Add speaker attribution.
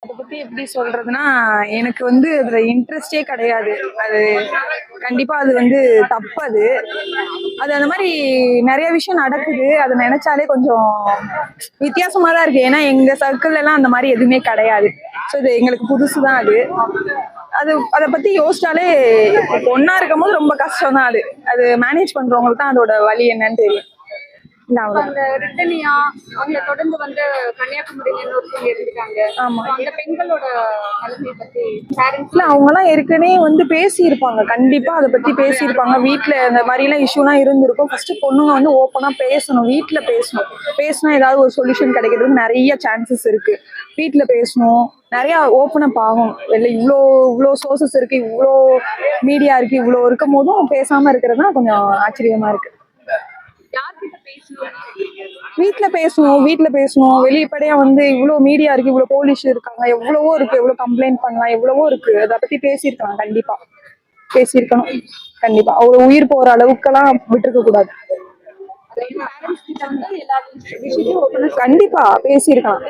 Speaker 1: அத பத்தி எப்படி சொல்றதுன்னா, எனக்கு வந்து அதுல இன்ட்ரெஸ்டே கிடையாது. அது கண்டிப்பா அது வந்து தப்பு அது. அது அந்த மாரி நெறைய விஷயம் நடக்குது. அத நெனச்சாலே கொஞ்சம் வித்தியாசமா தான் இருக்கு. ஏன்னா எங்க சர்க்கிள்லலாம் அந்த மாரி எதுவுமே கிடையாது. ஸோ இது எங்களுக்கு புதுசு தான் அது. அது அத பத்தி யோசிச்சாலே ஒண்ணா இருக்கும்போது ரொம்ப கஷ்டம் தான் அது. அது மேனேஜ் பண்றவங்களுக்கு தான் அதோட வலி என்னன்னு தெரியும். இல்ல
Speaker 2: இப்ப
Speaker 1: அவ்வளவுதான்.
Speaker 2: அந்த ரிட்டனியா அவங்கள தொடர்ந்து வந்து கன்னியாகுமரியில இன்னொருத்தவங்க இருந்துட்டாங்க.
Speaker 1: ஆமா.
Speaker 2: அந்த பெண்களோட நிலைமைய பத்தி பேரண்ட்ஸ்
Speaker 1: இல்ல அவங்கலாம் ஏற்கனவே வந்து பேசியிருப்பாங்க. கண்டிப்பா அத பத்தி பேசியிருப்பாங்க. வீட்ல இந்த மாரிலாம் இஷ்யூலாம் இருந்திருக்கும். ஃபர்ஸ்ட் பொண்ணுங்க வந்து ஓப்பனா பேசணும். வீட்ல பேசணும். பேசினா ஏதாவது ஒரு சொல்யூஷன் கிடைக்கிறதுக்கு நெறைய சான்சஸ் இருக்கு. வீட்ல பேசணும். நெறைய ஓப்பன் அப் ஆகணும். இல்ல இவ்ளோ சோர்சஸ் இருக்கு. இவ்ளோ மீடியா இருக்கு. இவ்ளோ இருக்கும்போதும் பேசாம இருக்கிறது தான் கொஞ்சம் ஆச்சரியமா இருக்கு.
Speaker 2: யார்கிட்ட பேசணும்னு சொல்றீங்க?
Speaker 1: வீட்ல பேசணும். வெளிப்படையா வந்து இவ்ளோ மீடியா இருக்கு, இவ்ளோ போலீஸ் இருக்காங்க, எவ்வளவோ இருக்கு, எவ்வளோ கம்ப்ளைண்ட் பண்ணலாம், எவ்வளவோ இருக்கு. அத பத்தி பேசியிருக்கலாம் கண்டிப்பா. பேசியிருக்கணும். கண்டிப்பா. ஒரு உயிர் போற அளவுக்கெல்லாம் விட்டுருக்க கூடாது.
Speaker 2: அதாவது பேரண்ட்ஸ் கிட்ட வந்து எல்லா விஷயத்தையும் ஓப்பனா
Speaker 1: கண்டிப்பா பேசியிருக்கலாம்.